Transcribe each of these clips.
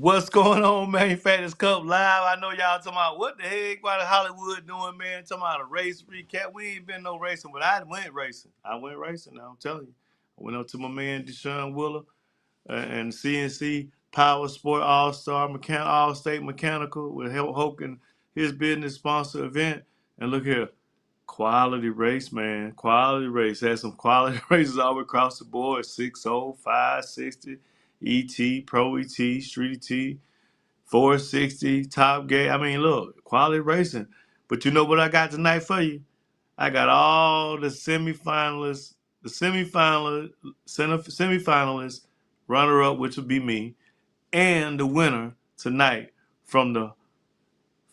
What's going on, man? Fatness Cup Live. I know y'all talking about what the heck, what Hollywood doing, man? Talking about a race recap. We ain't been no racing, but I went racing. Now, I'm telling you. I went up to my man Deshaun Willer and CNC Power Sport All-Star All-State Mechanical with Hoken, his business sponsor event. And look here, quality race, man. Quality race. Had some quality races all across the board. 60, 560, ET, Pro ET, Street ET, 460, Top Gate. I mean, look, quality racing. But you know what I got tonight for you? I got all the semifinalists, semifinalists, runner-up, which would be me, and the winner tonight from the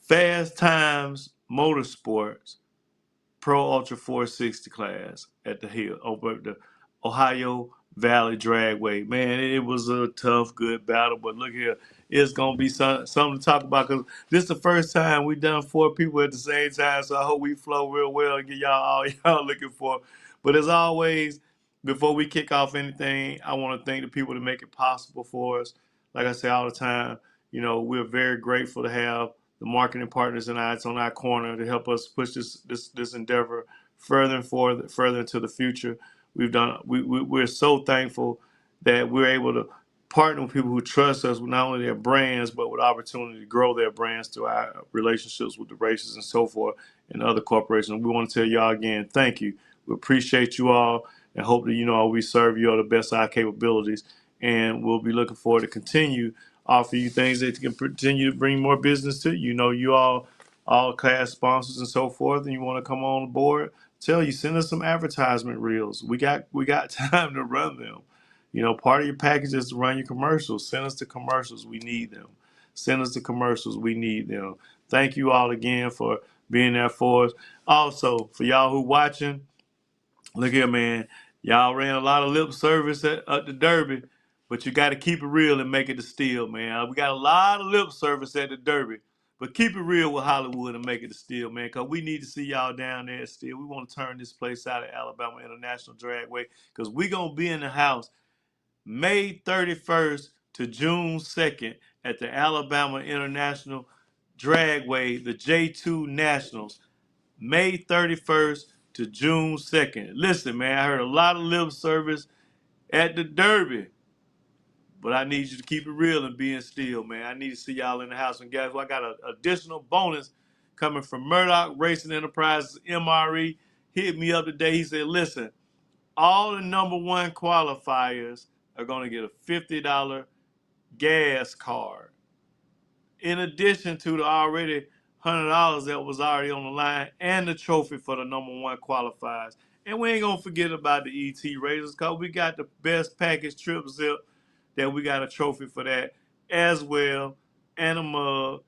Fast Times Motorsports Pro Ultra 460 class at the hill over at the Ohio Valley Dragway. Man, it was a tough, good battle, but look here, it's gonna be something to talk about because this is the first time we done four people at the same time. So I hope we flow real well and get y'all all y'all looking for. But as always, before we kick off anything, I want to thank the people that make it possible for us. Like I say all the time, we're very grateful to have the marketing partners and I, it's on our corner to help us push this endeavor further and further into the future. We're so thankful that we're able to partner with people who trust us with not only their brands but with opportunity to grow their brands through our relationships with the races and so forth and other corporations. We want to tell y'all again, thank you. We appreciate you all and hope that we serve you all the best of our capabilities, and we'll be looking forward to continue offer you things that can continue to bring more business to you. You all class sponsors and so forth, and you want to come on board, send us some advertisement reels. We got time to run them. Part of your package is to run your commercials. Send us the commercials. We need them. Send us the commercials. We need them. Thank you all again for being there for us. Also, for y'all who watching, look here, man. Y'all ran a lot of lip service at the Derby, but you got to keep it real and make it to steel, man. We got a lot of lip service at the Derby, but keep it real with Hollywood and make it to steel, man, because we need to see y'all down there at steel. We want to turn this place out at Alabama International Dragway because we going to be in the house May 31st to June 2nd at the Alabama International Dragway, the J2 Nationals. May 31st to June 2nd. Listen, man, I heard a lot of lip service at the Derby, but I need you to keep it real and being still, man. I need to see y'all in the house. And guys, I got an additional bonus coming from Murdoch Racing Enterprises, MRE. Hit me up today. He said, listen, all the number one qualifiers are going to get a $50 gas card in addition to the already $100 that was already on the line and the trophy for the number one qualifiers. And we ain't gonna forget about the ET Raiders because we got the best package trip zip that we got a trophy for that as well, and a mug,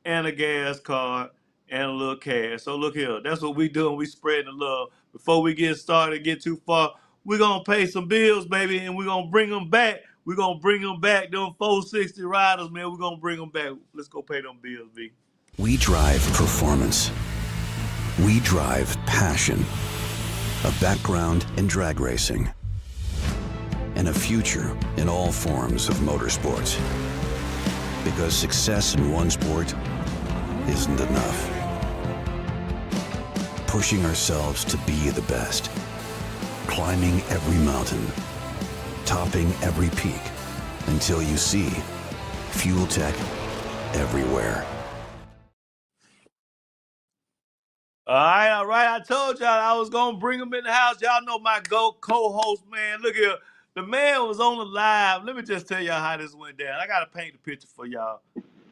and a gas card, and a little cash. So look here, that's what we doing. We spreading the love. Before we get started, get too far, we're gonna pay some bills, baby, and we're gonna bring them back. We're gonna bring them back. Them 460 riders, man. We're gonna bring them back. Let's go pay them bills, B. We drive performance. We drive passion. A background in drag racing. And a future in all forms of motorsports. Because success in one sport isn't enough. Pushing ourselves to be the best. Climbing every mountain. Topping every peak. Until you see Fuel Tech everywhere. All right. I told y'all I was gonna bring them in the house. Y'all know my co-host, man. Look here, the man was on the live. Let me just tell y'all how this went down. I gotta paint the picture for y'all.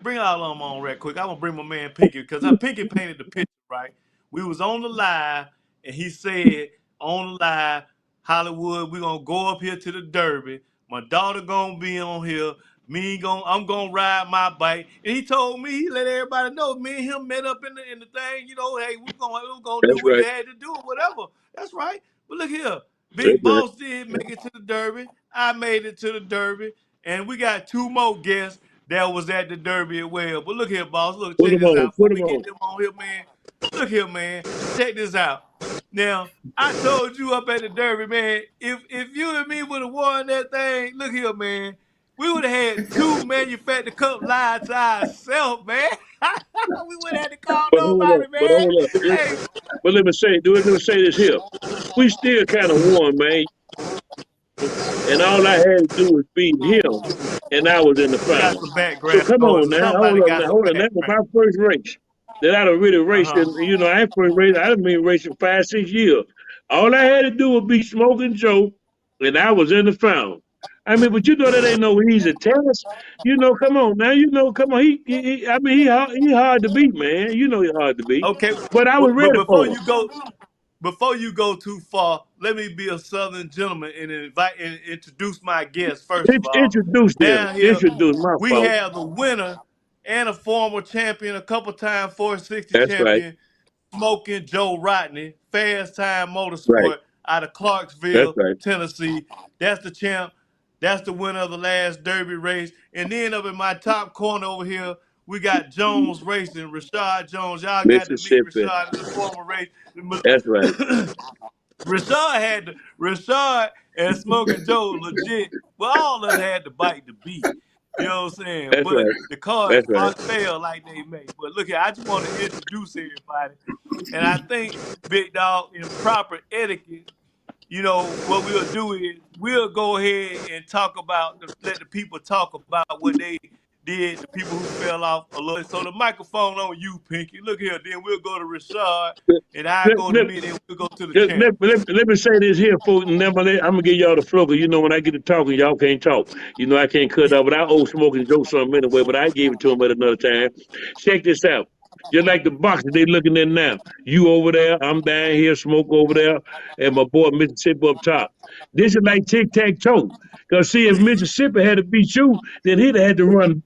Bring all of them on right quick. I'm gonna bring my man Pinky because Pinky painted the picture, right? We was on the live and he said on the live, Hollywood, we gonna go up here to the Derby. My daughter gonna be on here. I'm gonna ride my bike. And he told me, he let everybody know, me and him met up in the thing, hey, we're gonna do That's what right. you had to do or whatever. That's right. But look here, That's Big right. Boss did make it to the Derby. I made it to the Derby. And we got two more guests that was at the Derby as well. But look here, boss. Look, Put check them this on. out. Before Put them we get on. them on here, man. Look here, man. Check this out. Now, I told you up at the Derby, man, if you and me would have won that thing, look here, man. we would have had 2 manufactured cup lines to ourselves, man. We wouldn't have to call But hold up, nobody, but man. hold up. Hey, But let me say this here. We still kind of won, man. And all I had to do was beat him, and I was in the got final. some So background come noise. on Or now, somebody got some hold on. That was background. my first race that I done really raced. Uh-huh. And you know, I ain't first race. I done been racing 5, 6 years. All I had to do was beat Smoking Joe, and I was in the final. I mean, but you know that ain't no easy task. You know, come on now. You know, come on. I mean, he hard to beat, man. You know, he hard to beat. Okay, But I was but ready for him. before you go too far, let me be a Southern gentleman and invite and introduce my guest first of all. Introduce him. Down here, Introduce my we fault. have the winner and a former champion, a couple time 460 That's right. champion, Smoking Joe Rodney, Fast Time Right. Motorsport out of That's Clarksville, right. Tennessee. That's the champ. That's the winner of the last Derby race. And then up in my top corner over here, we got Jones Racing, Rashad Jones. Y'all got to meet Mississippi. Rashad in the former race. That's right. Rashad and Smoking Joe legit. Well, all of us had to bite the beat. You know what I'm saying? That's But right. the cards That's right. fail like they may. But look here, I just want to introduce everybody. And I think, Big Dog, in proper etiquette, what we'll do is we'll go ahead and let the people talk about what they did, the people who fell off a little. So the microphone on you, Pinky. Look here, then we'll go to Rashad, and I Let, go to let, me, and then we'll go to the champ. let me say this here, folks, and then I'm gonna give y'all the floor. 'Cause you know when I get to talking, y'all can't talk. You know I can't cut out, but I owe Smoking Joe something anyway. But I gave it to him at another time. Check this out. Just like the boxers they looking at now. You over there, I'm down here, Smoke over there, and my boy Mississippi up top. This is like tic tac toe. Cause see, if Mississippi had to beat you, then he'd have had to run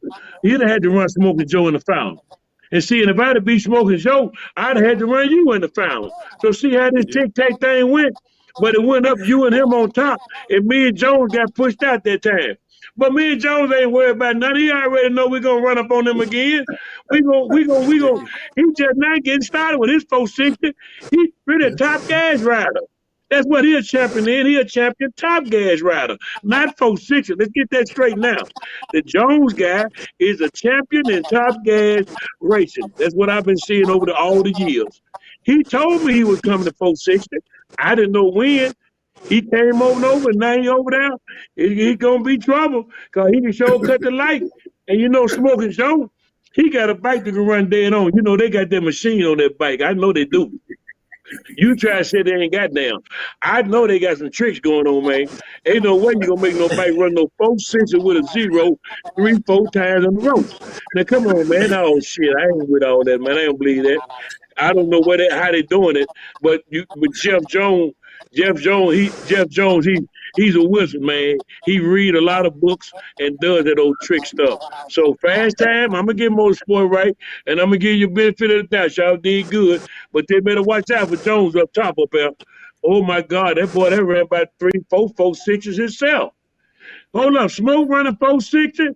Smoking Joe in the foul. And see, and if I'd have beat Smoking Joe, I'd have had to run you in the foul. So see how this Yeah. tic tac thing went? But it went up you and him on top, and me and Jones got pushed out that time. But me and Jones ain't worried about nothing. He already know we're gonna run up on him again. We gonna. He just not getting started with his 460. He's really a Yeah. top gas rider. That's what he a champion in. He a champion top gas rider, not 460. Let's get that straight now. The Jones guy is a champion in top gas racing. That's what I've been seeing over all the years. He told me he was coming to 460. I didn't know when. He came over, and now he over there. He gonna be trouble because he can sure cut the light. And you know, Smoking Joe, he got a bike that can run dead on. You know, they got that machine on that bike. I know they do. You try to say they ain't got down. I know they got some tricks going on, man. Ain't no way you gonna make no bike run no 460 with a zero 3, 4 times on the road. Now come on, man. Oh shit, I ain't with all that, man. I don't believe that. I don't know how they doing it, but Jeff Jones, he's a wizard, man. He read a lot of books and does that old trick stuff. So fast time, I'm gonna get Motorsport right, and I'm gonna give you a benefit of the doubt. Y'all did good, but they better watch out for Jones up top up there. Oh my God, that boy that ran about 3, 4, 4 6s himself. Hold up, Smoke running 460.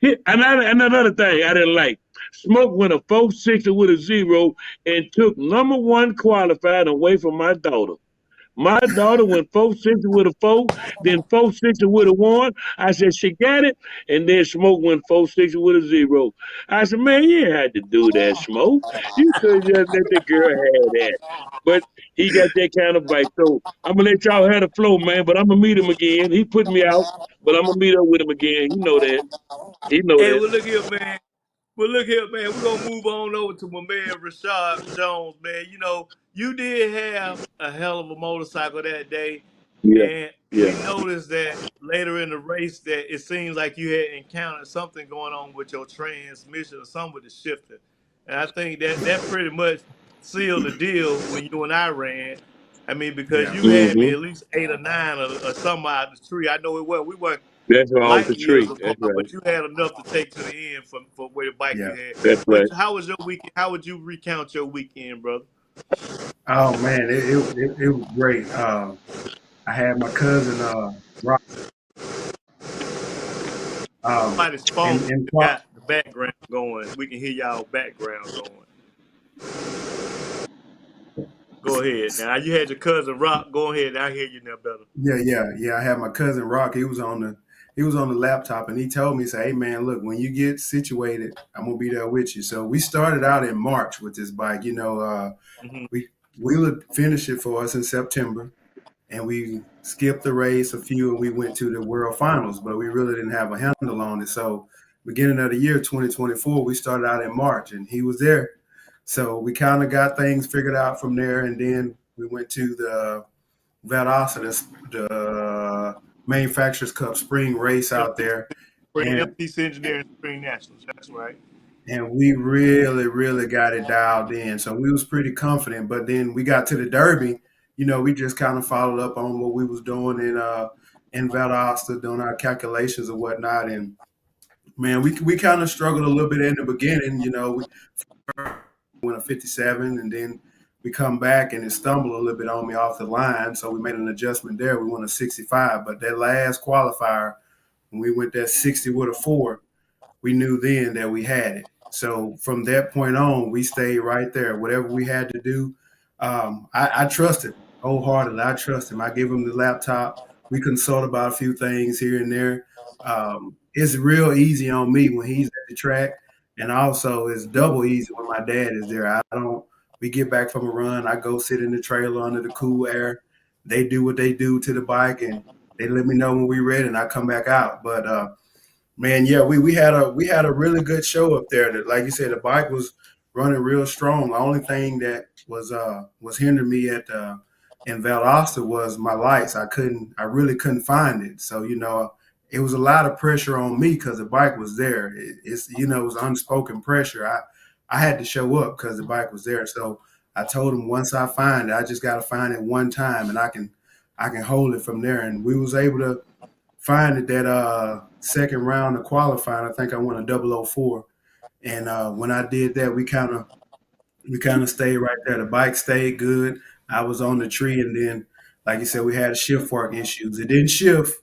And another thing I didn't like. Smoke went a 460 with a zero and took number one qualified away from my daughter. My daughter went 460 with a four, then 460 with a one. I said, she got it. And then Smoke went 460 with a zero. I said, man, you ain't had to do that, Smoke. You could just let the girl have that. But he got that kind of bite. So I'm going to let y'all have the flow, man. But I'm going to meet him again. He put me out, but I'm going to meet up with him again. You know that. He know Hey, that. well, look here, man. Well, look here, man. We're gonna move on over to my man Rashad Jones, man. You did have a hell of a motorcycle that day, Yeah. and Yeah. we noticed that later in the race that it seems like you had encountered something going on with your transmission or something with the shifter. And I think that pretty much sealed the deal when you and I ran. I mean, because Yeah. you had me Mm-hmm. at least 8 or 9 or something out of the tree. I know it was. We weren't That's off the light years tree. apart, That's right. but you had enough to take to the end for where the bike Yeah. you had. That's right. But how was your weekend? How would you recount your weekend, brother? Oh man, it was great. I had my cousin Rock Somebody's phone and got the background going. We can hear y'all background going. Go ahead. Now you had your cousin Rock. Go ahead. I hear you now better. yeah. I had my cousin Rock. He was on he was on the laptop, and he told me, say, "Hey man, look, when you get situated, I'm gonna be there with you." So we started out in March with this bike. Mm-hmm. We would finish it for us in September, and we skipped the race a few, and we went to the World Finals, but we really didn't have a handle on it. So beginning of the year 2024, we started out in March, and he was there. So we kind of got things figured out from there, and then we went to the Valdosta, the Manufacturers Cup spring race out there, and FTC Engineering Spring Nationals. That's right. we really, really got it dialed in. So we was pretty confident. But then we got to the Derby, we just kind of followed up on what we was doing in Valdosta, doing our calculations and whatnot. And man, we kind of struggled a little bit in the beginning. We went a 57, and then we come back and it stumbled a little bit on me off the line. So we made an adjustment there. We went a 65. But that last qualifier, when we went that 60 with a 4, we knew then that we had it. So from that point on, we stayed right there. Whatever we had to do, I trusted wholeheartedly. I trust him. I give him the laptop. We consult about a few things here and there. It's real easy on me when he's at the track, and also it's double easy when my dad is there. I don't. We get back from a run. I go sit in the trailer under the cool air. They do what they do to the bike, and they let me know when we're ready, and I come back out. But man, yeah, we had a really good show up there. That, like you said, the bike was running real strong. The only thing that was hindering me at in Valdosta was my lights. I really couldn't find it. So it was a lot of pressure on me because the bike was there. It was unspoken pressure. I had to show up because the bike was there. So I told him once I find it, I just got to find it one time, and I can hold it from there. And we was able to find it that second round of qualifying. I think I won a 004. And when I did that, we kind of stayed right there. The bike stayed good. I was on the tree, and then, like you said, we had shift work issues. It didn't shift,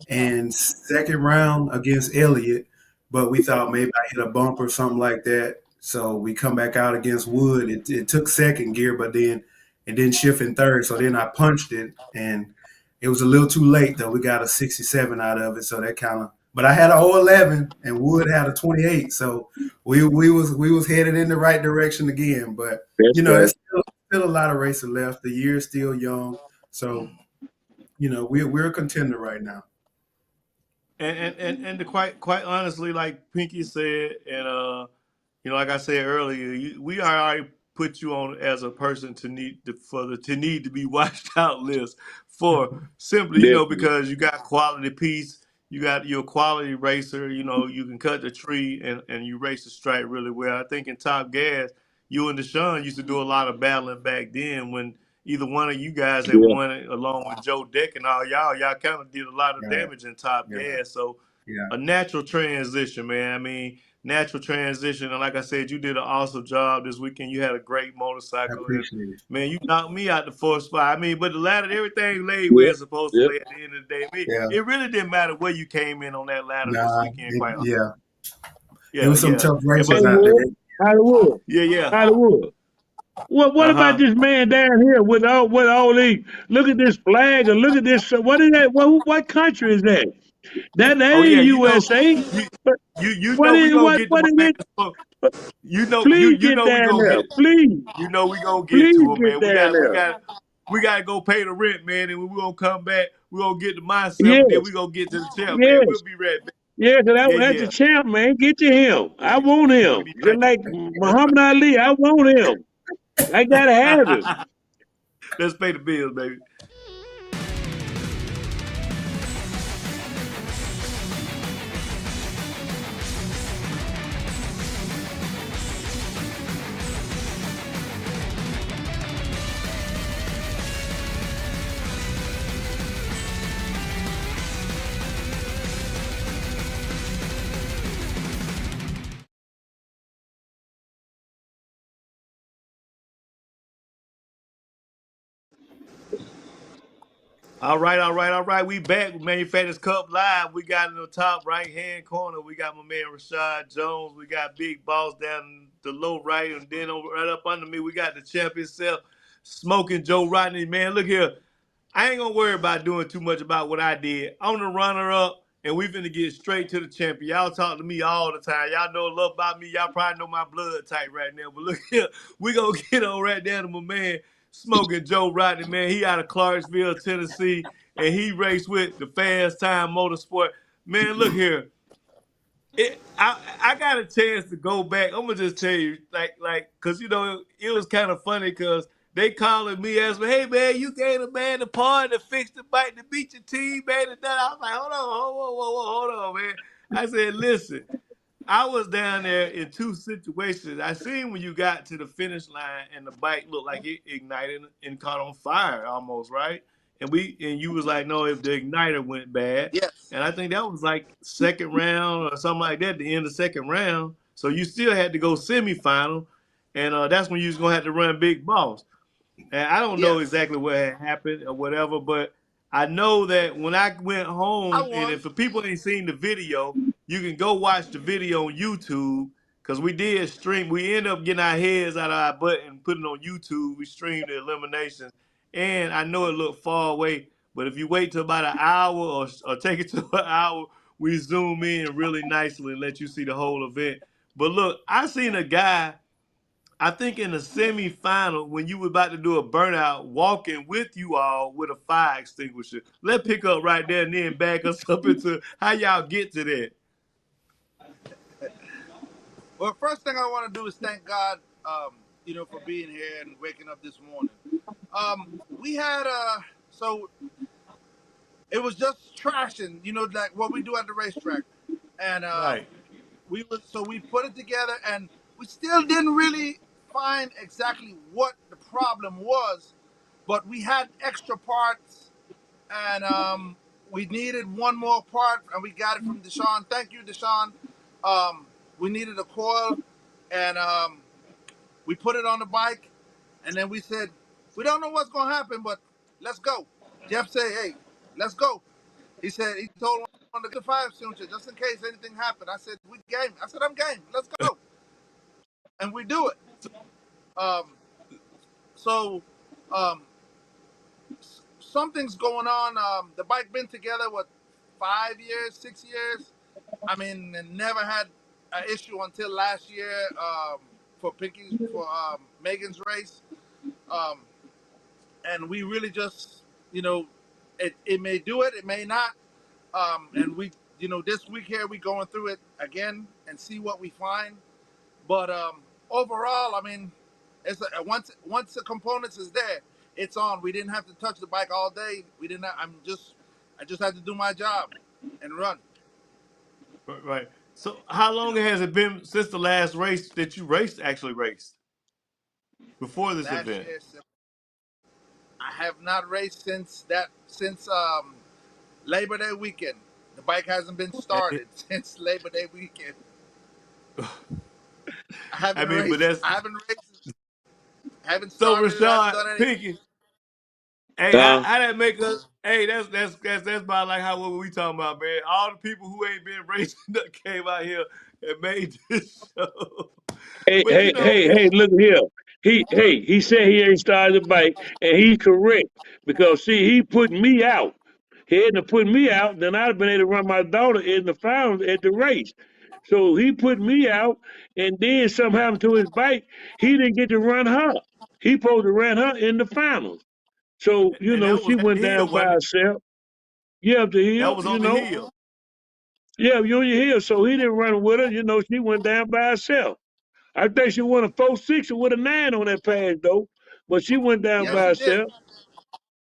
and second round against Elliott, but we thought maybe I hit a bump or something like that. So we come back out against Wood. It took second gear, but then it didn't shift in third. So then I punched it, and it was a little too late though. We got a 67 out of it, so that kind of. But I had a 011, and Wood had a 28, so we was headed in the right direction again. But That's right. it's still a lot of racing left. The year's still young, so we're a contender right now. And to quite honestly, like Pinky said, and like I said earlier, we already put you on as a person to need to be watched out list for simply, Definitely. because you got quality piece, you got your quality racer, you can cut the tree and you race the stripe really well. I think in Top Gas, you and Deshaun used to do a lot of battling back then when either one of you guys had Yeah. won it along with Joe Deck and all y'all kind of did a lot of Yeah, damage in Top yeah, Gas. So yeah. a natural transition, man. I mean, natural transition. And like I said, you did an awesome job this weekend. You had a great I motorcycle, and appreciate it. man, you knocked me out the fourth spot. I mean, but the ladder, everything laid where Yeah. it's supposed to Yeah. lay at the end of the day. Yeah, It really didn't matter where you came in on that ladder this nah, weekend, quite honestly. yeah. It Yeah, was some yeah. tough And but races out there. Hollywood. Hollywood. yeah, yeah. Hollywood. What Uh about huh. this man down here with all these? Look at this flag and look at this. What is that? What country is that? That Oh ain't yeah, USA. you But you what know we is gonna what get to what my is man. it? So, But you please you get know we down gonna there. get Please, we gonna get please to him, get man. down there. We gotta go pay the rent, man, and we gonna come back. We gonna get to myself, and then we Yes, gonna get to the champ, man. We'll yes, be right back. yeah. Cause Yeah, that's yeah. the champ, man. Get to him. I want him. Boogity Just like Muhammad Ali, I want him. I gotta have him. bang. Let's pay the bills, baby. All right, all right, all right. We back with Manufacturers Cup Live. We got in the top right hand corner. We got my man Rashad Jones. We got Big Boss down in the low right, and then right up under me, we got the champ himself, Smoking Joe Rodney. Man, look here. I ain't gonna worry about doing too much about what I did. I'm the runner up. and we finna get straight to the champion. Y'all talk to me all the time. Y'all know a lot about me. Y'all probably know my blood type right now. But look here, we gonna get on right down to my man Smoking Joe Rodney, man. He out of Clarksville, Tennessee, and he raced with the Fast Time Motorsport. Man, look here. I got a chance to go back. I'm gonna just tell you, cause it was kind of funny, cause they calling me asking, hey man, you gave a man the part to fix the bike to beat your team, man. And that I was like, hold on, man. I said, listen, I was down there in two situations. I seen when you got to the finish line and the bike looked like it ignited and caught on fire almost, right? And you was like, no, if the igniter went bad. Yes. And I think that was like second round or something like that, the end of second round. So you still had to go semifinal. And that's when you was gonna have to run Big Boss. And I don't know Yes. exactly what had happened or whatever, but I know that when I went I home, and won. if the people ain't seen the video, you can go watch the video on YouTube because we did stream. We ended up getting our heads out of our butt and putting it on YouTube. We streamed the eliminations, and I know it looked far away, but if you wait till about an hour or take it to an hour, we zoom in really nicely and let you see the whole event. But look, I seen a guy I think in the semifinal, when you were about to do a burnout, walking with you all with a fire extinguisher. Let's pick up right there and then back us up into how y'all get to that. Well, first thing I want to do is thank God, for being here and waking up this morning. We had so it was just trashing, like what we do at the racetrack, and Right. we put it together, and we still didn't really find exactly what the problem was, but we had extra parts, and we needed one more part, and we got it from Deshaun. Thank you, Deshaun. We needed a coil, and we put it on the bike, and then we said, we don't know what's going to happen, but let's go. Jeff said, hey, let's go. He told one to get the fire extinguisher just in case anything happened. I said, we game. I said, I'm game. Let's go. And we do it. Um, so um, something's going on. The bike been together, 5 years, 6 years? I mean, and never had an issue until last year for Megan's race. Um, and we really just, it may do it, it may not. And we, this week here, we going through it again and see what we find. But overall, I mean, once the components is there, it's on. We didn't have to touch the bike all day. We didn't. I just had to do my job and run. Right. So how long has it been since the last race that you actually raced before this Last event? year, I have not raced since Labor Day weekend. The bike hasn't been And started since Labor Day weekend. I I haven't mean, but raced. that's I haven't raced. I haven't so started it. I haven't Rashad done anything. Pinky. Hey, Uh, how that make us? Hey, that's about like how what we talking about, man. All the people who ain't been racing that came out here and made this show. hey, But hey, hey, hey, look here. He said he ain't started the bike, and he's correct because see, he put me out. He hadn't have put me out, then I'd have been able to run my daughter in the finals at the race. So he put me out, and then something happened to his bike. He didn't get to run her. He supposed to run her in the finals. So and that she was at went the hill, down by wasn't it? herself. Yeah, up the That hill. was on the hill. Yeah, you on your hill. So he didn't run with her. She went down by herself. I think she won a 4.6 or with a 9 on that pass though. But she went down Yes, by she did. herself.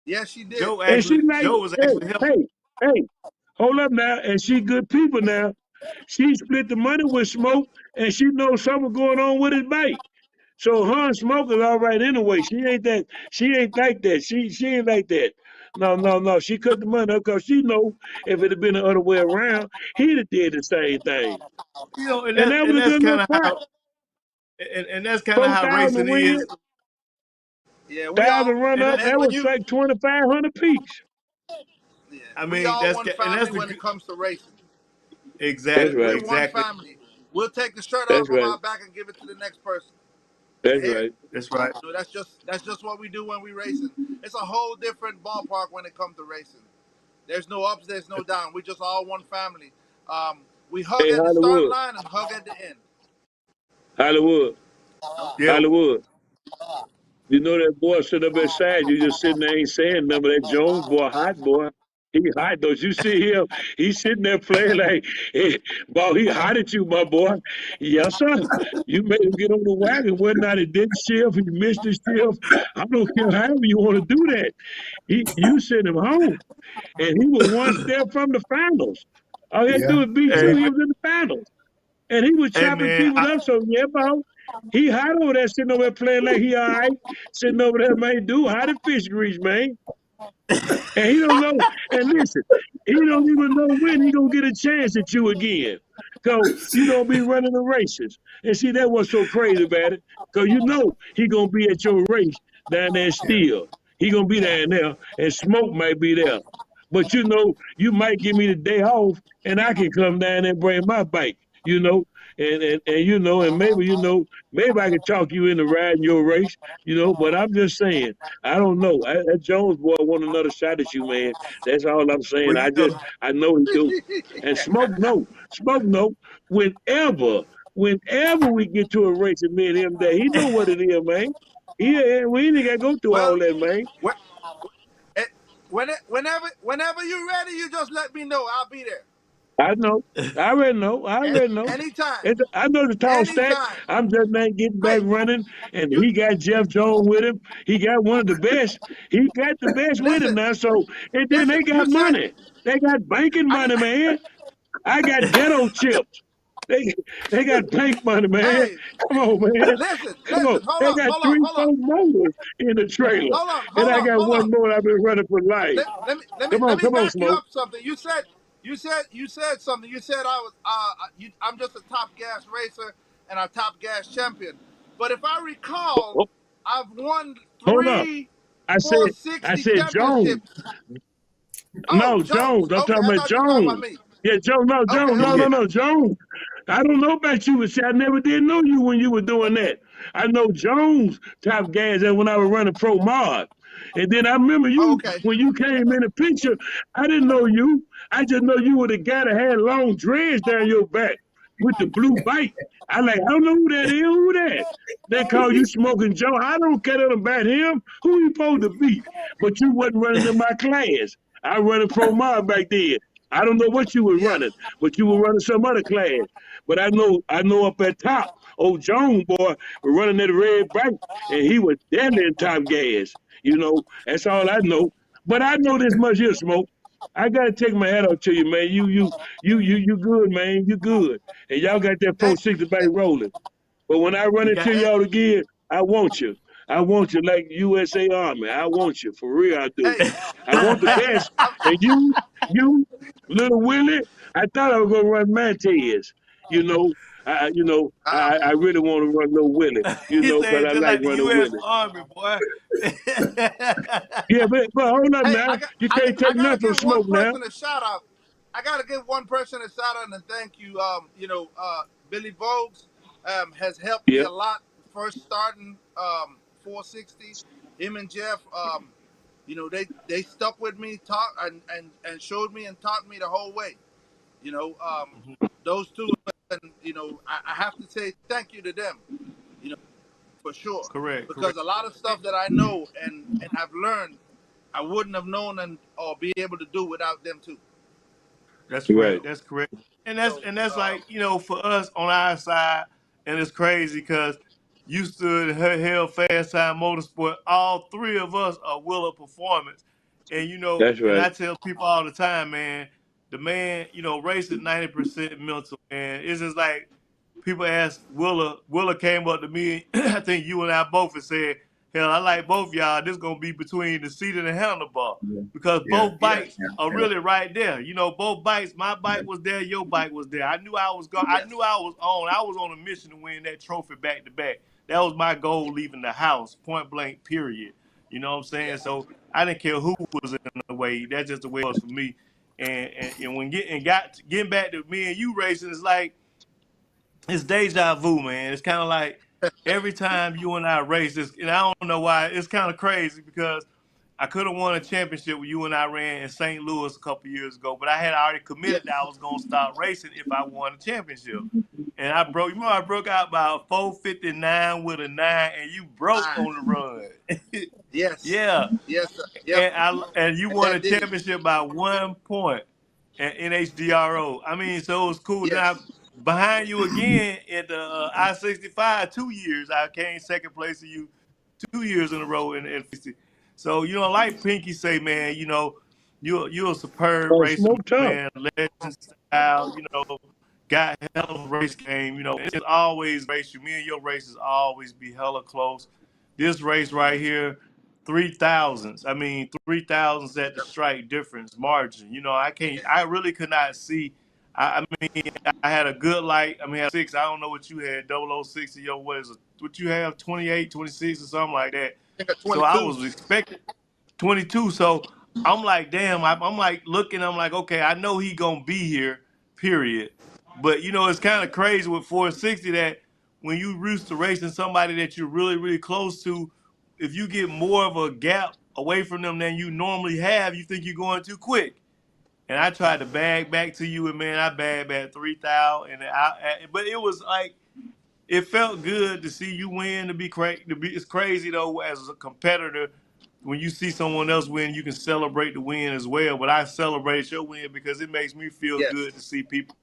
Yes, she did. And she like, Joe was hey, actually helping. hey, hey, hold up now. And she good people now. She split the money with Smoke and she knows something going on with his bike. So her and Smoke is all right anyway. She ain't like that. She ain't like that. No, no, no. She cut the money up because she know if it had been the other way around, he'd have did the same thing. And And that was a that's good little kind of prize. how and that's kind of how 4,000 racing win, is. Yeah, we all 1,000 run And up, that, man. that was like 2,500 piece. Yeah, I we mean, all one and that's family the when it comes to racing. That's We're right. one exactly. family. We'll take the shirt off That's of right. our back and give it to the next person. That's Here, right. That's right. that's just what we do when we racing. It's a whole different ballpark when it comes to racing. There's no ups, there's no down. We just all one family. We hug Hey, at the start Hollywood, line and hug at the end. Hollywood, Yeah. Hollywood. You know that boy sitting up inside you, just sitting there ain't saying nothing. That Jones boy, hot boy. He hot. Don't you see him? He's sitting there playing like, hey, boy, he hot at you, my boy. Yes, sir. You made him get on the wagon. Whether or not he didn't shift, he missed his shift. I don't care however you want to do that. You sent him home, and he was one step from the finals. All he had to do Yeah. was beat Hey, you. He was in the finals, and he was hey chopping man. people up. So yeah, bro, he hot over there sitting over there playing like he all right, sitting over there, man, dude, how the fish grease, man. And he don't know. And listen, he don't even know when he gonna get a chance at you again. Cause you gonna be running the races. And see, that what's so crazy about it. Cause you know he gonna be at your race down there Yeah. still. He gonna be down there, and Smoke might be there. But you know, you might give me the day off, and I can come down there and bring my bike. You know, and you know, and maybe maybe I can talk you into riding your race. You know, but I'm just saying. I don't know. That Jones boy want another shot at you, man. That's all I'm saying. Well, you know, I know he do. And Smoke no. Whenever, whenever we get to a race and me and him there, he know what it is, man. Yeah, we ain't got to go through all Well, that, man. wh- eh, whenever you're ready, you just let me know. I'll be there. I know. I already know. I already know. Anytime. I know the tall stack. Anytime. I'm just not getting back Hey, running, and you he got Jeff Jones with him. He got one of the best. He got the best with him listen, now. So, and then listen. they You got said money. They got banking I, money, man. I got ghetto chips. They they got bank money, man. hey, Come on, man. Come on. listen. Hold They on, got hold on, three, hold four on, motors in the trailer. hold on, And hold I on, got hold one on. more I've been running for life. Let me Come on, back you Smoke. up something. You said something. You said I was I'm just a top gas racer and a top gas champion. But if I recall, Oh, I've won hold up. three I said I 460 said Jones. championships. Oh, No, Jones. Jones. I'm Okay, talking I about thought you were talking about Jones. me. Yeah, Jones. No, Okay, Jones. No, okay. no, no, Jones. I don't know about you, but see, I never did know you when you were doing that. I know Jones top gas that when I was running Pro Mod. And then I remember Oh, you okay. when you came in the picture. I didn't know you. I just know you were the guy that had long dreads down your back with the blue bike. I like, I don't know who that is. Who that? They call you Smoking Joe. I don't care nothing about him. Who he supposed to be? But you wasn't running in my class. I running Pro Mod back then. I don't know what you were Yes. running, but you were running some other class. But I know up at top, old Jones boy was running that red bike, and he was deadly in top gas. You know, that's all I know. But I know this much here, Smoke. I gotta take my hat off to you, man. You good, man. You good. And y'all got that Thank you. 460 bike rolling. But when I run you got into y'all again, I want you. I want you like USA Army. I want you. For real, I do. Hey, I want the best. And you, little Willie, I thought I was gonna run Mantes. You know, uh, I really want to run little Willie, he because said I just like like the running U.S. Willie. Army, boy. Yeah, but hold up hey, now. You can't I take gotta nothing from give one Smoke now. person a shout out. I gotta give one person a shout out and thank you. Billy Vogues has helped me Yeah, a lot. First starting 460, him and Jeff, they stuck with me, taught and showed me and taught me the whole way. You know, those two, and I have to say thank you to them. You know, for sure, Correct, because correct. a lot of stuff that I know and have learned I wouldn't have known and or be able to do without them too. That's right. correct. That's correct. So, And that's like for us on our side, and it's crazy because you stood and held Fast Time Motorsport. All three of us are Willa Performance, and That's and right. I tell people all the time, man, the man, racing 90% mental, man. It's just like people ask Willa. Willa came up to me. I think you and I both have said, "Hell, I like both y'all. This gonna be between the seat and the handlebar Yeah. because Yeah. both Yeah. bikes Yeah. are Yeah. really right there. Both bikes. My bike was there. Your bike was there. I knew I was going. I yes, knew I was on. I was on a mission to win that trophy back to back. That was my goal leaving the house. Point blank. Period. You know what I'm saying? yes. So I didn't care who was in the way. That's just the way it was for me. And when getting back to me and you racing, it's like it's deja vu, man. It's kind of like every time you and I race, and I don't know why. It's kind of crazy because I could have won a championship when you and I ran in St. Louis a couple years ago, but I had already Yes. committed that I was gonna start racing if I won a championship. And I broke. You know, I broke out about 4:59 with a 9, and you broke Fine. on the run. Yes. Yeah, Yes, sir. Yep. and you And won a that did it. championship by 1 point at NHDRO. I mean, so it was cool. Now Yes. behind you again at the I-65, 2 years. I came second place to you 2 years in a row in 50. So like Pinky say, man, you're a superb Oh, racer, smoke top. man. Legend style, got hell of a race game. It's always race you. Me and your races always be hella close. This race right here, 3,000s. I mean, 3,000s at the strike difference margin. I really could not see. I mean, I had a good light. I mean, I had six. I don't know what you had, 006 or your, what is it? What you have, 28, 26 or something like that. I think at So I 22. was expecting 22. So I'm like, damn. I'm like looking. I'm like, okay, I know he gonna be here. Period. But it's kind of crazy with 460 that when you used to racing somebody that you're really, really close to, if you get more of a gap away from them than you normally have, you think you're going too quick. And I tried to bag back to you, and man, I bagged back 3,000. But it was like it felt good to see you win. It's crazy though, as a competitor, when you see someone else win, you can celebrate the win as well. But I celebrate your win because it makes me feel Yes. good to see people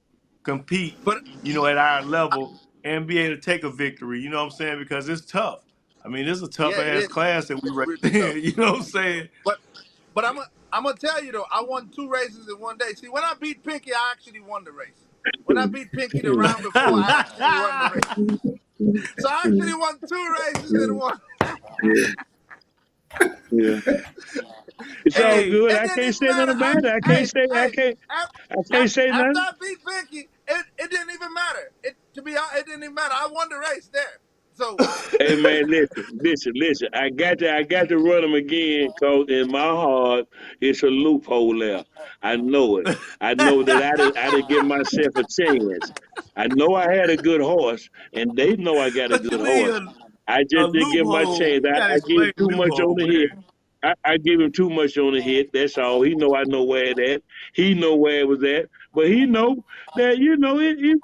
compete, But at our level and be able to take a victory. You know what I'm saying? Because it's tough. I mean, this is a tough yeah, it ass is. class that we It's race really tough. in. You know what I'm saying? But I'm gonna tell you though, I won 2 races in one day. See, when I beat Pinky, I actually won the race. When I beat Pinky the round before, I actually won the race. So I actually won 2 races in one. Yeah, yeah. It's all Hey, Hey, good. it I didn't can't even say matter. nothing about it. I can't say After nothing. I beat Pinky, it didn't even matter. To be honest, it didn't even matter. I won the race there. So Hey man, listen. I got to run them again, cause in my heart it's a loophole there. I know it. I know that I didn't give myself a chance. I know I had a good horse, and they know I got a what good you mean horse. I a just didn't give my loophole? chance. You gotta I give explain too much on loophole, the hit. man. I give him too much on the hit. That's all. He know I know where it at. He know where it was at. But he know that even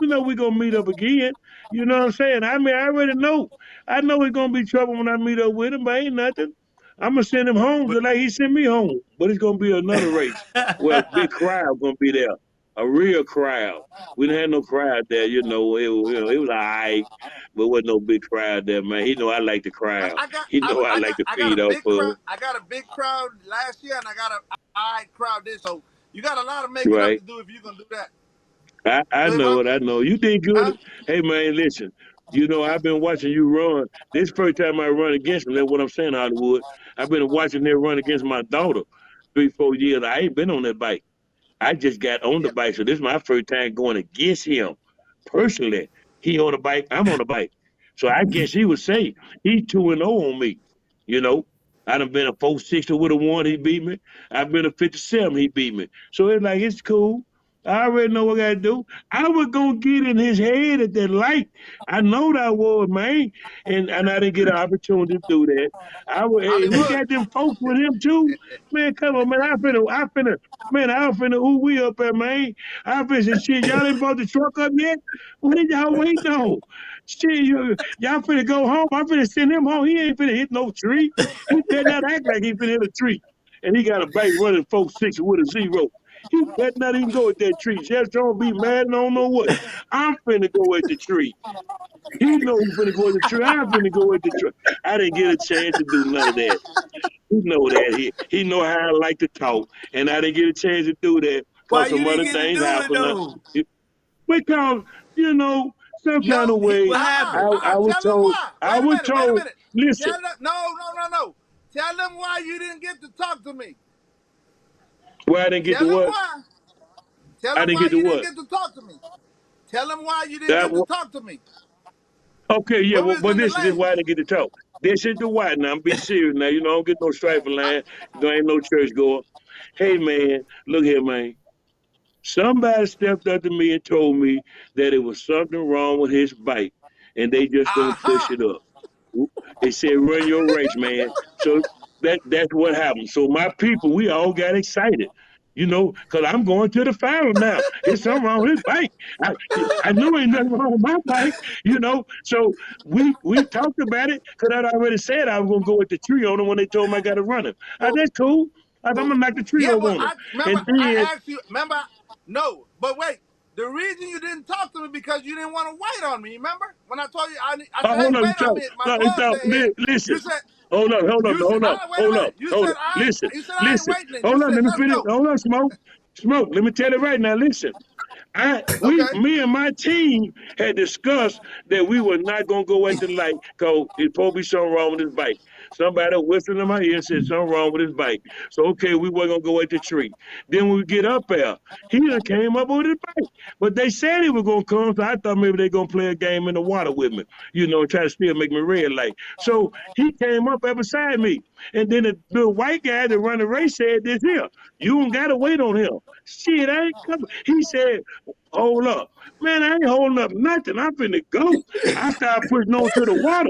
though we're gonna meet up again, you know what I'm saying? I mean, I already know. I know it's gonna be trouble when I meet up with him, but ain't nothing. I'm gonna send him home But just like he sent me home. But it's gonna be another race where a big crowd gonna be there, a real crowd. We didn't have no crowd there, it was all right, but wasn't no big crowd there, man. He know I like the I, crowd. I got He know I like to I got a feed off big of crowd. it, I got a big crowd last year, and I got a high crowd this. So you got a lot of making up right? to do if you're gonna do that. I So if know I'm, it. I know you did huh? good. Hey man, listen. I've been watching you run. This first time I run against him. That's what I'm saying, Hollywood. I've been watching him run against my daughter 3, 4 years. I ain't been on that bike. I just got on the Yeah. bike, so this is my first time going against him personally. He on the bike, I'm on the bike. So I guess he would say he 2-0 on me. You know, I done been a 460 with a one, he beat me. I've been a 57, he beat me. So it's like it's cool. I already know what I gotta do. I was gonna get in his head at that light. I know that was, man. And I didn't get an opportunity to do that. Hey, we Hollywood. got them folks with him too. Man, come on, man. I finna, who we up at, man? I finna say, shit, y'all ain't brought the truck up yet? What did y'all wait on? Shit, y'all finna go home. I'm finna send him home. He ain't finna hit no tree. He better not act like he finna hit a tree. And he got a bike running 460 with a zero. He better not even go at that tree. Just don't be mad and I don't know what. I'm finna go at the tree. He know he finna go at the tree. I'm finna go at the tree. I didn't get a chance to do none of that. He know that. He know how I like to talk, and I didn't get a chance to do that Why because you some didn't other get to things do it happened. though? Because some No, kind of way, What happened? I was Tell them told. why. I was Wait a told. minute. Listen, Tell them. No. Tell them why you didn't get to talk to me. where I didn't get Tell to them what? why. Tell I them didn't why get to you didn't what? get to talk to me. Tell them why you didn't That get to wa- talk to me. okay, yeah. When we Well, was but in the this is why I lanes. didn't get to talk. This is the why. Now I'm be serious. Now I don't get no striper I, line. There ain't no church goer. Hey man, look here, man. Somebody stepped up to me and told me that it was something wrong with his bike, and they just gonna push aha. it up. They said, "Run your race, man." So. That's what happened. So my people, we all got excited, because I'm going to the final now. It's something wrong with his bike. I, I know ain't nothing wrong with my bike, So we talked about it because I'd already said I was gonna go with the tree on him when they told me I got to run him. That's cool. I'm But gonna knock the tree yeah, over but on him, I remember and I then asked you. Remember, no, but wait. The reason you didn't talk to me because you didn't want to wait on me. Remember when I told you I said, "Hey, hold on, wait on me. My no, boss said here." listen. You said Hold up, wait a minute. You said listen, I ain't waiting. And you hold on, said, let me "Let's finish. go." Hold on, smoke. Let me tell you right now. Listen, Okay. me and my team had discussed that we were not gonna go at the light because it's supposed to be something wrong with his bike. Somebody whispered in my ear and said something wrong with his bike. So okay, we weren't gonna go at the tree. Then when we get up there, he done came up with his bike. But they said he was gonna come, so I thought maybe they gonna play a game in the water with me, and try to still make me red light. So he came up right beside me. And then the white guy that run the race said this here. You don't gotta wait on him. Shit, I ain't coming. He said, hold up. Man, I ain't holding up nothing. I'm finna go. I started pushing on to the water.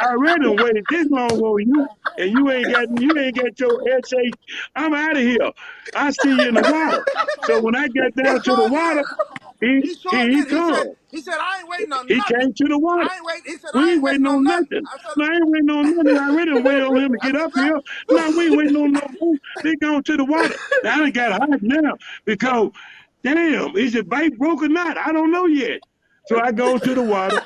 I already done waited this long on you, and you ain't got your SA. I'm out of here. I see you in the water. So when I got He down to the sure water, did. he He sure he did. come. He said I ain't waiting on He nothing. came to the water. I ain't waiting. He said We I ain't ain't waiting waiting on on nothing. nothing. No, I ain't waiting on nothing. I already waited on him to get I up said, here. No, we ain't waiting on no more. They going to the water. Now I done got hot now because, damn, is your bike broke or not? I don't know yet. So I go to the water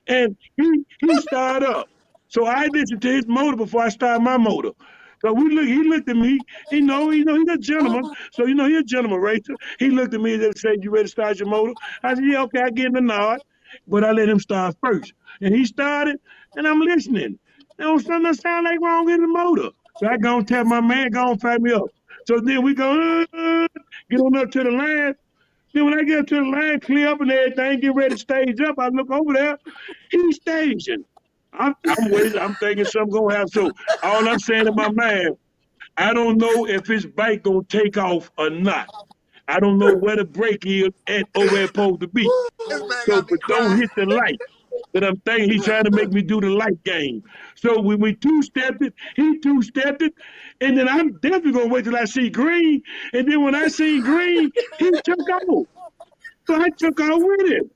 and he started up. So I listened to his motor before I started my motor. So he looked at me, he's a gentleman. So, he's a gentleman racer. He looked at me and said, you ready to start your motor? I said, yeah, okay, I get in the nod. But I let him start first. And he started, and I'm listening. There was something that sound like wrong with the motor. So I go and tell my man, go and fire me up. So then we go, get on up to the line. Then when I get up to the line, clear up and everything, get ready to stage up, I look over there, he's staging. I'm waiting, I'm thinking something gonna happen. So all I'm saying in my mind, I don't know if his bike gonna take off or not. I don't know where the brake is at or where it's supposed to be. this man So, got me but don't crying. hit the light. That I'm thinking he's trying to make me do the light game. So when we two-stepped it, he two-stepped it, and then I'm definitely gonna wait till I see green. And then when I see green, he took off. So I took off with him.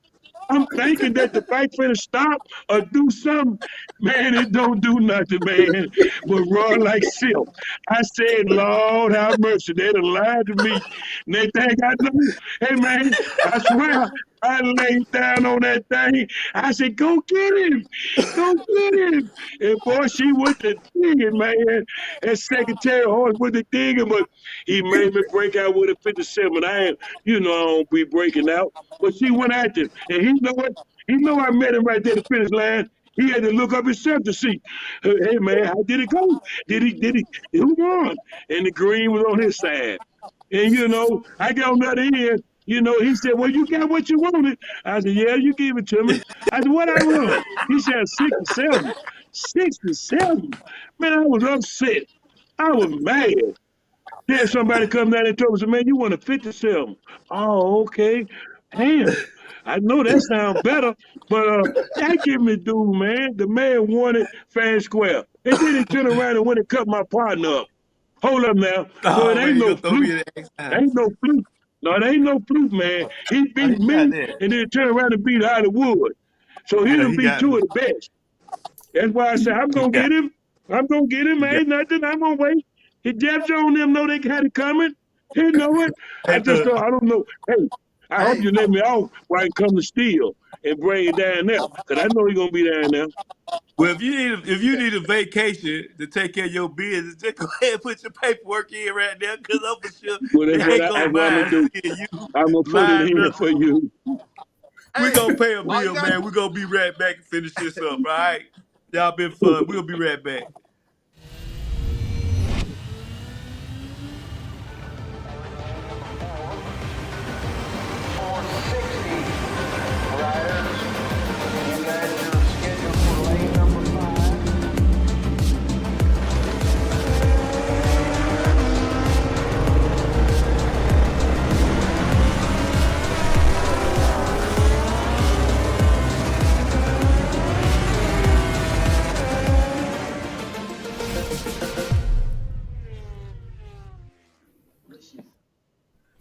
I'm thinking that the bike finna stop or do something. Man, it don't do nothing, man, but run like silk. I said, Lord have mercy. They done lied to me. And they think I know. Hey, man, I swear, I laid down on that thing. I said, go get him. Go get him. And boy, she went to digging, man. That secretary horse went to digging, but he made me break out with a 57. I don't be breaking out. But she went at him. And he know what? He know I met him right there at the finish line. He had to look up himself to see, hey man, how did it go? Who won? And the green was on his side. And I got on the other end, he said, well, you got what you wanted. I said, yeah, you gave it to me. I said, what I run? He said, 67. 67. Man, I was upset. I was mad. Then somebody come down and told me, man, you want a 57. Oh, okay. Damn. I know that sounds better, but that give me dude, man. The man wanted fair and square. And then he turned around and went and cut my partner up. Hold up now. So it Oh ain't man, you no gonna throw me fluke. in the X time. Ain't no fluke. No, it ain't no fluke, man. He Oh, he beat got me that. and then turned around and beat Hollywood. So he Yeah, done he beat got two me. of the best. That's why I said, I'm He going to got get him. I'm going to get him. he got Ain't nothing. I'm going to wait. The Jeff Jones them know they had it coming. They know it. Hey, look, I don't know. Hey, I hope hey. you let me off where I can come to steal and bring it down there. Because I know he's going to be down there. Well, if you need a vacation to take care of your business, just go ahead and put your paperwork in right now, cause I'm for sure Well, they ain't that's gonna what I'm going mind to do. seeing you I'm going to put it lined in up. for you. We Hey, gonna pay a all you bill, got man. We gonna be right back and finish this up. All right, y'all been fun. We'll be right back.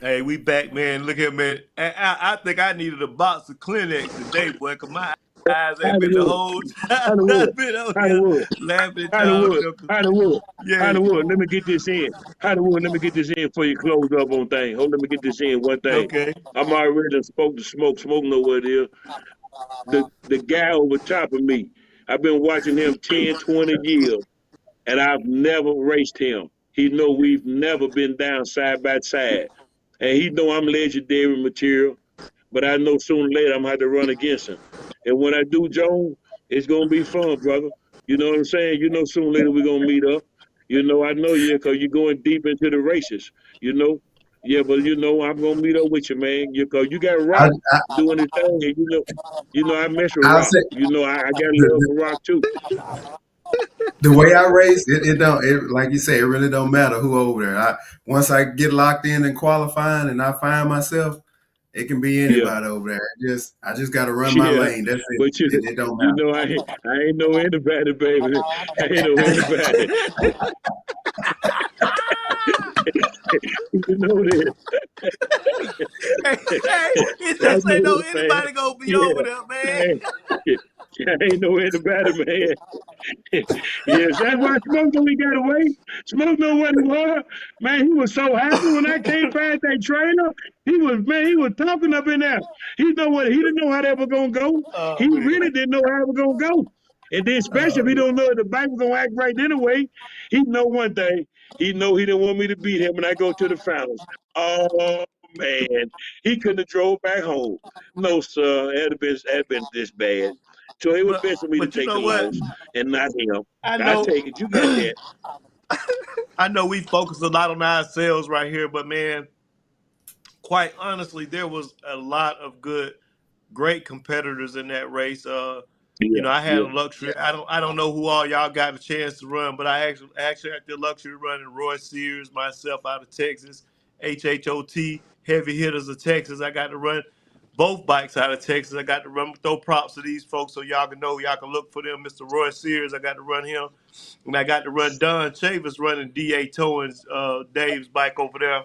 Hey, we back, man. Look here, man. I think I needed a box of Kleenex today, boy, because my eyes ain't been the Hollywood, whole time Hollywood, I've been on here Hollywood, laughing at y'all. Hollywood, Hollywood, Yeah, Hollywood. Let me get this in. Hollywood, let me get this in before you close up on thing. Hold, let me get this in one thing. okay. I'm already done spoke the smoke. Smoke know what it is. The guy over top of me, I've been watching him 10, 20 years, and I've never raced him. He know we've never been down side by side. And he know I'm legendary material, but I know sooner or later I'm gonna have to run against him. And when I do, Jones, it's gonna be fun, brother. You know what I'm saying? You know, sooner or later we're gonna meet up. You know, I know you because you're going deep into the races. You know, yeah, but you know I'm gonna meet up with you, man. You cause you got I, Rock I, doing his thing, and you know I mess with I'll Rock. say You know I got love the, for Rock too. the way I race, it don't. It, like you say, it really don't matter who over there. Once I get locked in qualifying, and I find myself, it can be Yeah, anybody over there. I just got to run my yeah. lane. That's it. But It don't you matter. know I ain't know anybody, baby. I ain't know anybody. You know this. Hey, it I just know ain't no this, man. anybody gonna be Yeah. over there, man. I ain't know anybody, man. Yes, that's why Smoke know he got away. Smoke know what he was. Man, he was so happy when I came past that trailer. He was talking up in there. He didn't know how that was gonna go. Oh He man. really didn't know how it was gonna go. And then especially if he Oh, don't know if the bike was gonna act right anyway, he know one thing. He know he didn't want me to beat him when I go to the finals. Oh man, he couldn't have drove back home. No, sir, it had been this bad. So it was best for me to but you take the know what? loss and not him. I I know take it. You got that. I know we focus a lot on ourselves right here, but man, quite honestly, there was a lot of great competitors in that race. Yeah, I had a yeah, luxury. I don't know who all y'all got a chance to run, but I actually had the luxury of running Roy Sears, myself out of Texas, HHOT, heavy hitters of Texas. I got to run both bikes out of Texas. I got to run throw props to these folks so y'all can know y'all can look for them. Mr. Roy Sears, I got to run him, and I got to run Don Chavis running DA Towing's Dave's bike over there.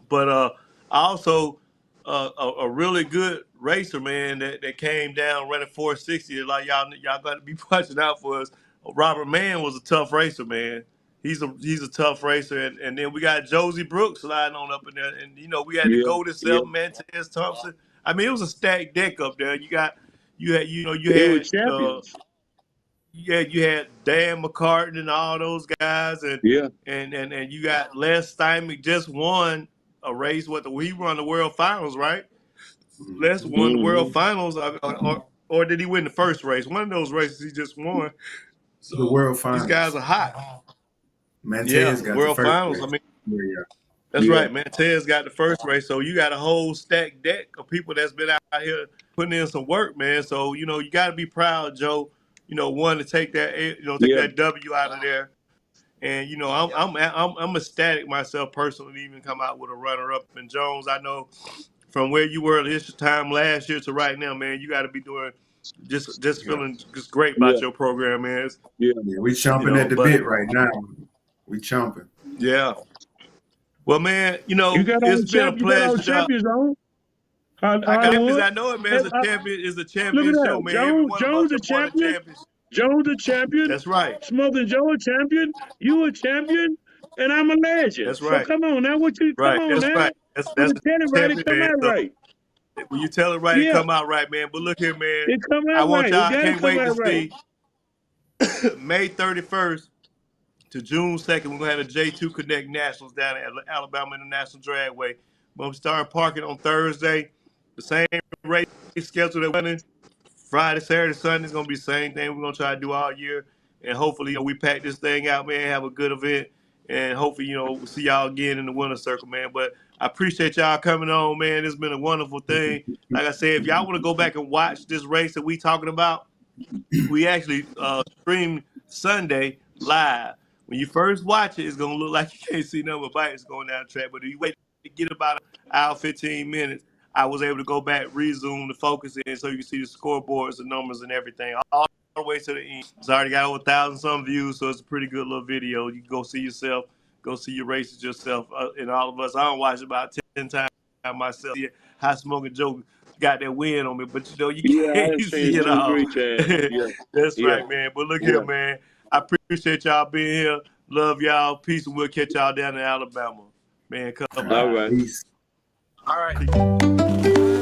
But I also a really good racer, man, that came down running 460. Like y'all got to be watching out for us. Robert Mann was a tough racer, man. He's a tough racer, and then we got Josie Brooks sliding on up in there, and we had the yeah, Golden yeah. Seven man, Tess Thompson. I mean, it was a stacked deck up there. You They were had champions. you had Dan McCartan and all those guys, and Yeah. you got Les Steinmeier just won a race. He won the World Finals, right? Les Mhm. won the World Hmm. Finals, or did he win the first race? One of those races he just won. The So World these guys Finals. are hot. Yeah, Mantez the got the World first Finals. I race. mean, Yeah, that's Yeah. right, man. Tez got the first race, so you got a whole stacked deck of people that's been out here putting in some work, man. So you got to be proud, Joe. One to take that, take Yeah. that W out of there. And I'm ecstatic myself personally to even come out with a runner up. And Jones, I know from where you were this time last year to right now, man, you got to be doing just yeah, feeling just great about Yeah. your program, man. Yeah. yeah. We chomping at the But bit right now. We chomping. yeah, well, man, You got all it's the been a champ. You got all the pleasure. champions on I got champions. Hollywood. I know it, man. Hey, It's a look at champion show, that. man. Every one of us Jones a have won a champion. championship. Jones a champion. That's right. Smoking Joe a champion. You a champion. And I'm a legend. That's So right. come on now. Come Right. on That's now. right. That's When a the tenant right, it champion, come man. out So right. when you tell it right, it Yeah. come out right, man. But look here, man. It come I out want right. It y'all. I gotta can't come wait to out right. see May 31st to June 2nd. We're gonna have the J2 Connect Nationals down at Alabama International Dragway. We're gonna start parking on Thursday. The same race schedule that running Friday, Saturday, Sunday is gonna be the same thing. We're gonna try to do all year, and hopefully, we pack this thing out, man. Have a good event, and hopefully, we'll see y'all again in the winter circle, man. But I appreciate y'all coming on, man. It's been a wonderful thing. Like I said, if y'all want to go back and watch this race that we talking about, we actually stream Sunday live. When you first watch it, it's gonna look like you can't see nothing but bikes going down the track. But if you wait to get about an hour, 15 minutes, I was able to go back, resume the focus in, so you can see the scoreboards, the numbers, and everything all the way to the end. It's already got over 1,000 some views, so it's a pretty good little video. You can go see yourself, go see your races yourself, and all of us. I don't watch about time myself. Yeah, High Smoking Joe got that win on me, but you know, you Yeah, I can't have seen see it it 2, all. 3 times. Yeah, That's yeah, right, man. But look here, yeah. man. I appreciate y'all being here. Love y'all. Peace, and we'll catch y'all down in Alabama. Man, come All by. right. Peace. All right.